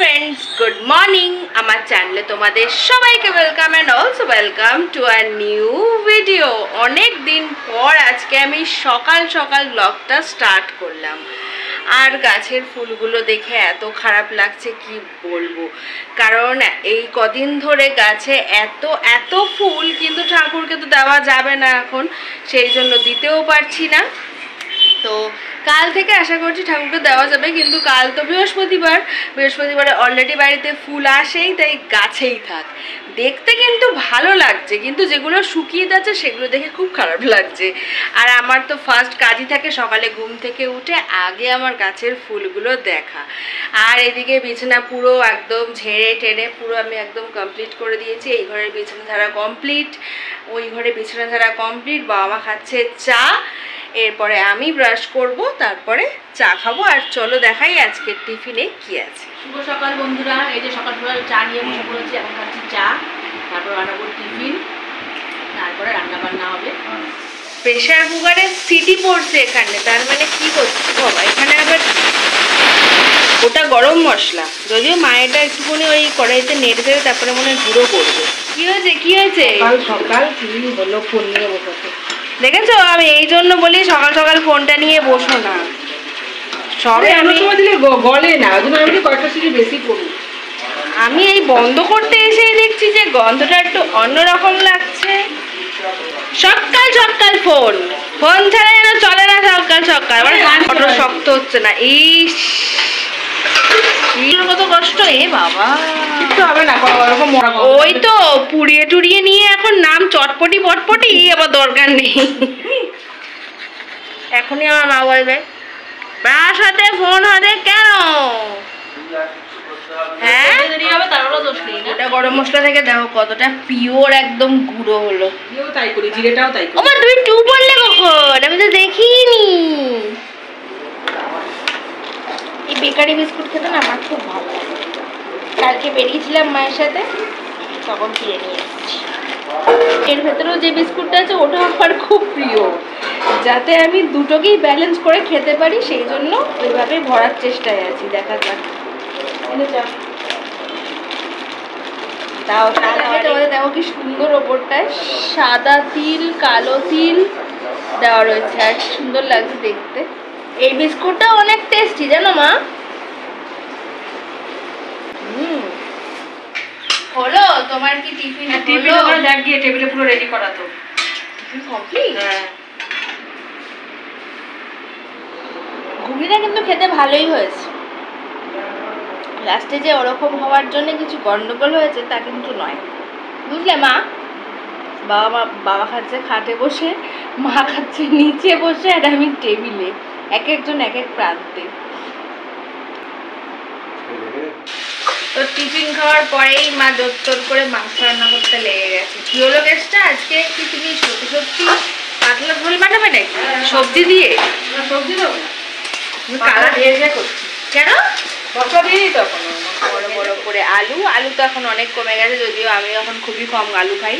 Friends good morning আমার চ্যানেলে তোমাদের সবাইকে welcome and also welcome to a new video. অনেক দিন পর আজকে আমি সকাল সকাল ব্লগটা স্টার্ট করলাম। আর গাছের ফুলগুলো দেখে এত খারাপ লাগছে কি বলবো, কারণ এই কদিন ধরে গাছে এত এত ফুল, কিন্তু ঠাকুরকে তো দেওয়া যাবে না এখন, সেই জন্য দিতেও পারছি না। তো কাল থেকে আশা করছি ঠাকুরকে দেওয়া যাবে, কিন্তু কাল তো বৃহস্পতিবারে অলরেডি বাড়িতে ফুল আসেই, তাই গাছেই থাক। দেখতে কিন্তু ভালো লাগছে, কিন্তু যেগুলো শুকিয়ে যাচ্ছে সেগুলো দেখে খুব খারাপ লাগছে। আর আমার তো ফার্স্ট কাজই থাকে সকালে ঘুম থেকে উঠে আগে আমার গাছের ফুলগুলো দেখা। আর এদিকে বিছানা পুরো একদম ঝেড়ে টেড়ে পুরো আমি একদম কমপ্লিট করে দিয়েছি। এই ঘরের বিছানা ঝাড়া কমপ্লিট, ওই ঘরে বিছানা ঝাড়া কমপ্লিট। বাবা মা খাচ্ছে চা, এরপরে আমি ব্রাশ করব, তারপরে চা খাবো। আর চলো দেখাই আজকের টিফিনে কি আছে। শুভ সকাল বন্ধুরা, এই যে সকাল সকাল চা নিয়ে বসে পড়েছি। এখন খাচ্ছি চা, তারপর রান্নাবো টিফিন, তারপরে রান্না বান্না হবে। প্রেশার কুকারে সিটি পড়ছে এখানে, তার মানে কি করছে বাবা? এখানে আবার ওটা গরম মশলা, যদিও মায়েরটা একটুখানি ওই কড়াইতে নেড়ে দেবে, তারপরে মনে হয় গুঁড়ো করবে। কি হয়েছে কি হয়েছে? সকাল সকাল কি হলো, ফোন নিয়ে বসে। দেখেছো, আমি এই জন্য বলি সকাল সকাল ফোনটা নিয়ে বসো না। সবে আমি দিলে গলে না, ওই জন্য আমি কয়েকটা সিটি বেশি করি। আমি এই বন্ধ করতে এসেই দেখছি যে গন্ধটা একটু অন্যরকম লাগছে। সকাল সকাল ফোন ছাড়া যেন চলে না। সকাল সকাল ফটো শক্ত হচ্ছে না। ইস কত কষ্ট এ বাবা। হবে না, ওই তো পুড়িয়ে টুড়িয়ে নিয়ে এখন নাম চটপটি পটপটি, আবার দরকার নেই। এখনই আমার মা বলবে ব্রাশ হাতে ফোন হাতে কেন? হ্যাঁ, ওটা গরম মশলা থেকে দেখো কতটা পিওর একদম গুঁড়ো হলো। তাই করি, জিরেটাও তাই করি। ওমা তুমি টু বললে কখন? আমি তো দেখিনি। এই বেকারি বিস্কুট খেতে না আমার খুব ভালো লাগে। কালকে বেরিয়েছিলাম মায়ের সাথে, তখন কিনে নিয়ে এসেছি। এর ভেতরেও যে বিস্কুটটা আছে ওটা আমার খুব প্রিয়, যাতে আমি দুটোকেই ব্যালেন্স করে খেতে পারি, সেই জন্য ওইভাবে ভরার চেষ্টায় আছি। দেখা যাক। তাও তোমাদের দেখো কি সুন্দর, ওপরটায় সাদা তিল কালো তিল দেওয়া রয়েছে, আর সুন্দর লাগছে দেখতে। এই বিস্কুটটা অনেক টেস্টি জানো মা। হলো তোমার কি টিফিন? টিফিন করে দেখ গিয়ে টেবিলে পুরো রেডি করা তো। Tiffin complete? হ্যাঁ। ঘুগনিটা কিন্তু খেতে ভালোই হয়েছে। লাস্টে যে ওরকম হওয়ার জন্য কিছু গন্ডগোল হয়েছে তা কিন্তু নয়, বুঝলে মা। বাবা খাচ্ছে খাটে বসে, মা খাচ্ছে নিচে বসে, আর আমি টেবিলে, এক একজন এক এক প্রান্তে। তো টিফিন খাওয়ার পরেই মা জোর করে মাংস রান্না করতে লেগে গেছে। কি হলো গ্যাসটা আজকে? কি তুমি সত্যি সত্যি পাতলা ঝোল বানাবে নাকি সবজি দিয়ে? সবজি দেবো কালার ভেজে করছি। কেন? মশলা দিয়ে দিই তখন বড় বড় করে আলু তো এখন অনেক কমে গেছে, যদিও আমি এখন খুবই কম আলু খাই।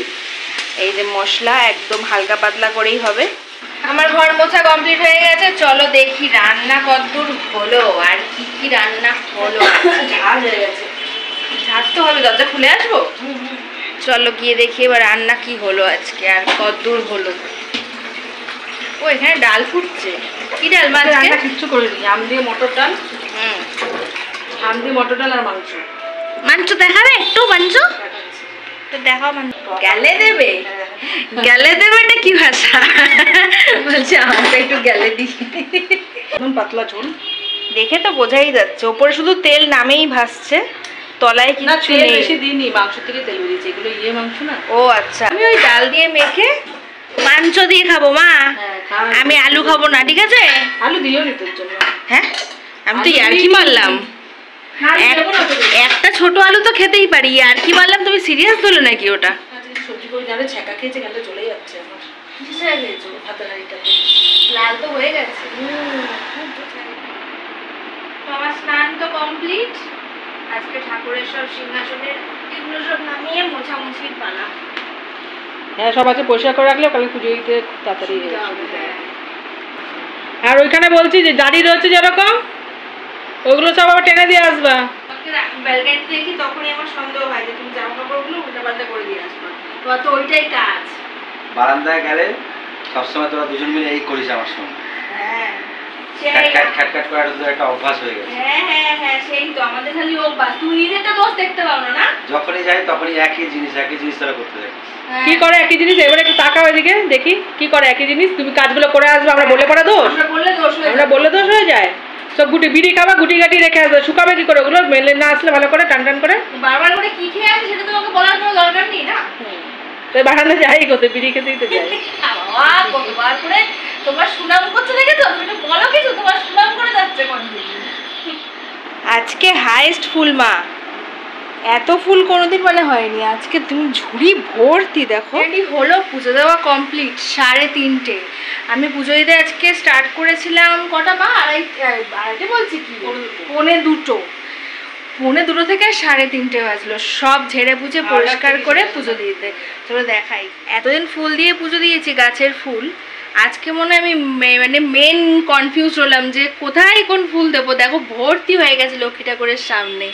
এই যে মশলা একদম হালকা পাতলা করেই হবে। আমার ঘর মোছা কমপ্লিট হয়ে গেছে। চলো দেখি রান্না কতদূর হলো, আর কি কি রান্না হলো। ঝাল হয়ে গেছে, ঝাঁজ তো হবে। দরজা খুলে আসবো? চলো গিয়ে দেখি এবার রান্না কি হলো আজকে, আর কতদূর হলো। ও এখানে ডাল ফুটছে। কি ডাল? মাছ? কিচ্ছু করিনি, আম দিয়ে মটর ডাল। আম দিয়ে মটর ডাল আর মাংস। মাংস দেখাবে একটু? মাংস তো দেখাও। মাংস গেলে দেবে? গেলে দেবে এটা কি ভাষা? বলছে আমাকে একটু গেলে দি। পাতলা ঝোল দেখে তো বোঝাই যাচ্ছে, ওপরে শুধু তেল নামেই ভাসছে, তলায় কিছু নেই। বেশি দিইনি, মাংস থেকে তেল বেরিয়েছে, এগুলো মাংস না। ও আচ্ছা, আমি ওই ডাল দিয়ে মেখে মাংস দিয়ে খাবো মা। আমি আলু খাবো না, ঠিক আছে? আলু দিও নি তোর জন্য। হ্যাঁ, আমি তো ইয়ার্কি মারলাম। একটা ছোট আলু তো খেতেই পারি, ইয়ার্কি মারলাম। তুমি সিরিয়াস হলো নাকি ওটা? সবজি করে যাবে, ছ্যাঁকা খেয়েছে, গেলে চলে যাচ্ছে আমার। ভাতের হাঁড়িটাতে লাল তো হয়ে গেছে। তো আমার স্নান তো কমপ্লিট। আজকে ঠাকুরের সব সিংহাসনের এগুলো সব নামিয়ে মোছামুছির পালা। হ্যাঁ, সব আছে, পরিষ্কার করে রাখলে কালকে পুজো দিতে তাড়াতাড়ি হবে। আর ওইখানে বলছি যে দাড়ি রয়েছে যেরকম, ওইগুলো সব আবার টেনে দিয়ে আসবা। তোমাকে ব্যালকনিতে দেখি তখনই আমার সন্দেহ হয় যে তুমি জামা কাপড়গুলো উল্টাপাল্টা করে দিয়ে আসবে। তোমার তো ওইটাই কাজ। বারান্দায় গেলে সবসময় তোরা দুজন মিলে এই করিস আমার সঙ্গে। হ্যাঁ খ্যাট করার তো একটা অভ্যাস হয়ে গেছে। হ্যাঁ সেই তো আমাদের খালি অভ্যাস। তুমি নিজের তো দোষ দেখতে পাও না। যখনই যাই তখনই একই জিনিস তারা করতে থাকে। কি করে একই জিনিস? এবারে একটু তাকাও এদিকে দেখি কি করে একই জিনিস। তুমি কাজগুলো করে আসবে, আমরা বলে পড়া দোষ? আমরা বললে দোষ হয়ে যায়? সব বিড়ি খাবা, গুটি গাটি রেখে আসবে, শুকাবে কি করে ওগুলো? মেলে না আসলে ভালো করে টান করে বারবার করে কি খেয়ে আসে সেটা তোমাকে বলার কোনো দরকার নেই না। তাই বারান্দা যাই করতে, বিড়ি খেতেই তো যাই। বাবা কতবার করে তোমার সুনাম করতে দেখেছো? তুমি তো বলো কিছু, তোমার সুনাম করে যাচ্ছে কন্টিনিউ। আজকে হাইয়েস্ট ফুল মা, এত ফুল কোনোদিন মানে হয়নি। আজকে তুমি ঝুড়ি ভর্তি। দেখো রেডি হলো, পুজো দেওয়া কমপ্লিট 3:30। আমি পুজো দিতে আজকে স্টার্ট করেছিলাম কটা মা? আড়াইটে বলছি কি, 2:45 থেকে 3:30 বাজলো সব ঝেড়ে পুজে পরিষ্কার করে পুজো দিতে। চলো দেখাই, এতদিন ফুল দিয়ে পুজো দিয়েছি, গাছের ফুল। আজকে মনে আমি মানে মেন কনফিউজ হলাম যে কোথায় কোন ফুল দেবো। দেখো ভর্তি হয়ে গেছে লক্ষ্মী ঠাকুরের সামনে,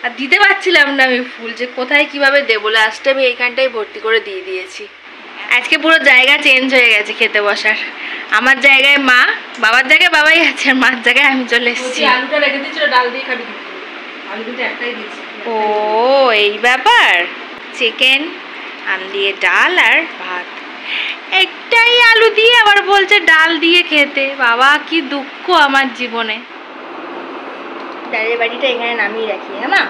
আর দিতে পারছিলাম না আমি ফুল, যে কোথায় কিভাবে দেবো। লাস্টে আমি এইখানটাই ভর্তি করে দিয়ে দিয়েছি। আজকে পুরো জায়গা চেঞ্জ হয়ে গেছে খেতে বসার। আমার জায়গায় মা, বাবার জায়গায় বাবাই আছে, আর মার জায়গায় আমি চলে এসেছি। আলুটা রেখে দিয়েছিল, ডাল দিয়ে খাবি? আলু কিন্তু একটাই দিয়েছি। ও এই ব্যাপার। চিকেন, আম দিয়ে ডাল আর ভাত, একটাই আলু দিয়ে আবার বলছে ডাল দিয়ে খেতে। বাবা কি দুঃখ আমার জীবনে। ডালের বাড়িটা এখানে নামিয়ে রাখি। হ্যাঁ মা,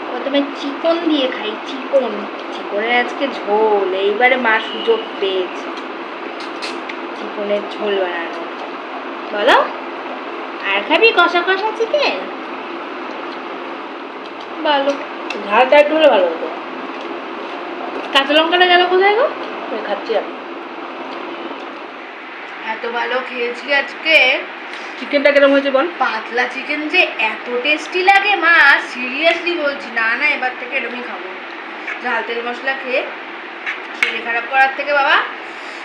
প্রথমে চিকন দিয়ে খাই। চিকনের আজকে ঝোল, এইবারে মা সুযোগ পেয়েছে চিকনের ঝোল বানানো। বলো আর খাবি কষা কষা চিকেন? ভালো, ঝালটা একটু হলে ভালো হতো। কাঁচা লঙ্কাটা গেল কোথায় গো? খাচ্ছি আমি। এত ভালো খেয়েছি আজকে। চিকেনটা কিরকম হয়েছে বল? পাতলা চিকেন যে এত টেস্টি লাগে মা, সিরিয়াসলি বলছি। না এবার থেকে এরকমই খাবো। ঝাল তেল মশলা খেয়ে শরীর খারাপ করার থেকে বাবা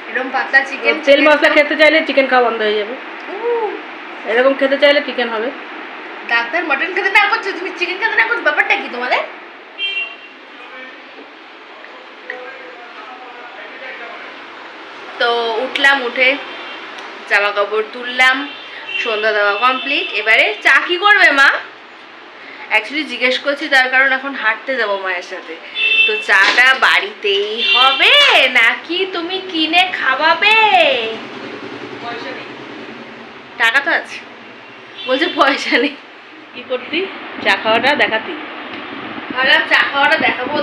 এরকম পাতলা চিকেন। তেল মশলা খেতে চাইলে চিকেন খাওয়া বন্ধ হয়ে যাবে। এরকম খেতে চাইলে চিকেন হবে। ডাক্তার মটন খেতে না করছো, তুমি চিকেন খেতে না করছো, ব্যাপারটা কি তোমাদের? তো উঠলাম, উঠে জামা কাপড় তুললাম, সন্ধ্যা দেওয়া কমপ্লিট। এবারে চা কি করবে মা? অ্যাকচুয়ালি জিজ্ঞেস করছি তার কারণ এখন হাঁটতে যাবো মায়ের সাথে। তো চাটা বাড়িতেই হবে নাকি তুমি কিনে খাওয়াবে? পয়সা নেই। টাকা তো আছে, বলছে পয়সা নেই। কি করতি? চা খাওয়াটা দেখাতি। ভাবলাম চা খাওয়াটা দেখাবো।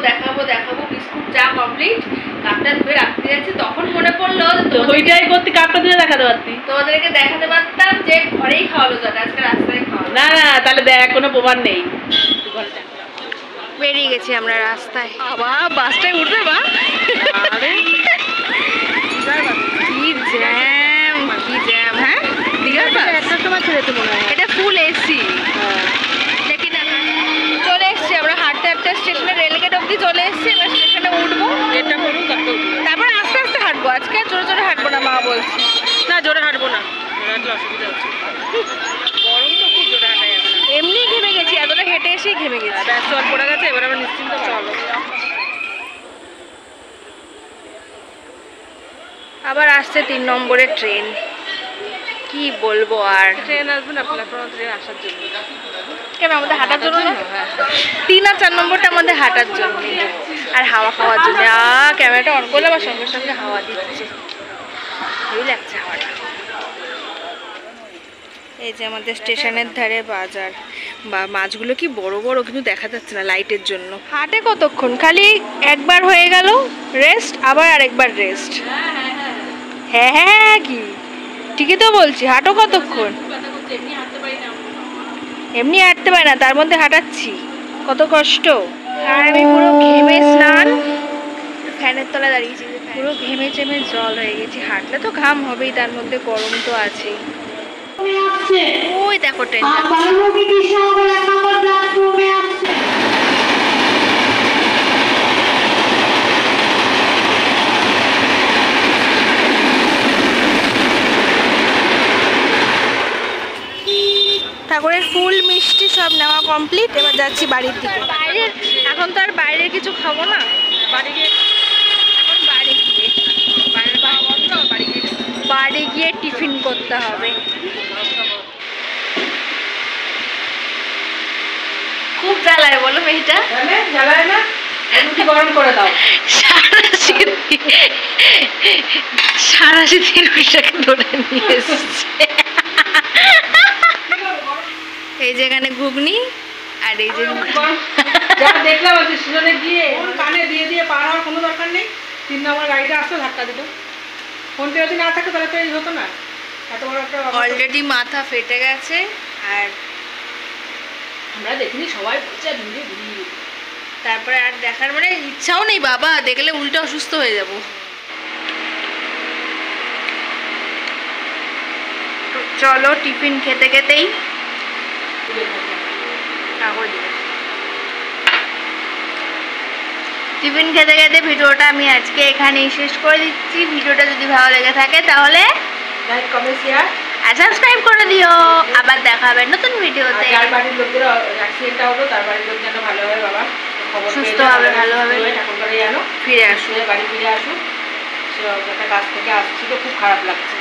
বিস্কুট চা কমপ্লিট, কাপটা ধুয়ে রাখতে যাচ্ছি, তখন মনে পড়লো ওইটাই করতি, কাপটা দিয়ে দেখাতে পারতি। তোমাদেরকে দেখাতে পারতাম যে ঘরেই খাওয়ালো যাটা, আজকে রাস্তায় খাওয়ালো না তাহলে দেখ, কোনো প্রমাণ নেই। বেরিয়ে গেছি আমরা রাস্তায়। বাবা বাসটায় উঠবে মা? কি জ্যাম। হ্যাঁ দীঘার বাস একটা সময় ছেড়েছে মনে হয়। এটা ফুল এসি। দেখি না, চলে এসছি আমরা হাঁটতে স্টেশনে, রেলগেট অবধি চলে এসছি। এবার স্টেশনে উঠবো, এটা করুক, তারপর আস্তে আস্তে হাঁটবো। আজকে জোরে হাঁটবো না মা বলছি। না জোরে হাঁটবো না, জোরে হাঁটলে অসুবিধা হচ্ছে। গরম তো খুব, জোরে হাঁটা যাবে না। এমনি ঘেমে গেছি, এতটা হেঁটে এসেই ঘেমে গেছি। ব্যাস জল পড়ে গেছে, এবার আমরা নিশ্চিন্ত চলো। আবার আসছে 3 নম্বরের ট্রেন, কি বলবো আর। ট্রেন আসবে না, প্ল্যাটফর্মে ট্রেন আসার জন্য। কেন আমাদের হাঁটার জন্য না? 3 আর 4 নম্বরটা আমাদের হাঁটার জন্য আর হাওয়া খাওয়ার জন্য। ক্যামেরাটা অন করলে আবার সঙ্গে সঙ্গে হাওয়া দিচ্ছে, ভালোই লাগছে হাওয়াটা। এই যে আমাদের স্টেশনের ধারে বাজার, বা মাছগুলো কি বড় বড়, কিন্তু দেখা যাচ্ছে না লাইটের জন্য। হাটে কতক্ষণ, খালি একবার হয়ে গেল রেস্ট, আবার আরেকবার রেস্ট। হ্যাঁ কি ঠিকই তো বলছি, হাঁটো কতক্ষণ? এমনি হাঁটতে পারি না, তার মধ্যে হাঁটাচ্ছি, কত কষ্ট। আর আমি পুরো ঘেমে স্নান, ফ্যানের তলায় দাঁড়িয়েছি, পুরো ঘেমে চেমে জল হয়ে গেছি। হাঁটলে তো ঘাম হবেই, তার মধ্যে গরম তো আছেই। ওই দেখো ট্রেন। ঠাকুরের ফুল মিষ্টি সব নেওয়া কমপ্লিট, এবার যাচ্ছি বাড়ির দিকে। বাইরের এখন তো আর বাইরের কিছু খাবো না, বাড়ি গিয়ে এখন বাড়ি গিয়ে টিফিন করতে হবে। খুব জ্বালায় বলো মেয়েটা, জ্বালায় না, রুটি গরম করে দাও। সারা শীতের রুটিটাকে ধরে নিয়ে এসেছে। এই যে এখানে ঘুগনি আর এই যে দেখলাম সিজনে গিয়ে কানে দিয়ে দিয়ে পার হওয়ার কোনো দরকার নেই। 3 নম্বর গাড়িটা আসতো ধাক্কা দিত। ফোনটা যদি না থাকতো তাহলে তো এই হতো না। এত বড় একটা অলরেডি মাথা ফেটে গেছে। আর আমরা দেখিনি, সবাই বলছে ভিড়ে ভিড়। তারপরে আর দেখার মানে ইচ্ছাও নেই বাবা, দেখলে উল্টো অসুস্থ হয়ে যাব। তো চলো টিফিন খেতে খেতেই টিফিন খেতে খেতে ভিডিওটা আমি আজকে এখানেই শেষ করে দিচ্ছি। ভিডিওটা যদি ভালো লেগে থাকে তাহলে লাইক কমেন্ট শেয়ার আর সাবস্ক্রাইব করে দিও। আবার দেখা হবে নতুন ভিডিওতে। যার বাড়ির লোকদের অ্যাক্সিডেন্টটা হলো তার বাড়ির লোক যেন ভালো হয় বাবা, সুস্থ হবে, ভালো হবে, ঠাকুর করে যেন ফিরে আসুন, বাড়ি ফিরে আসুন। একটা কাজ থেকে আসছি তো খুব খারাপ লাগছে।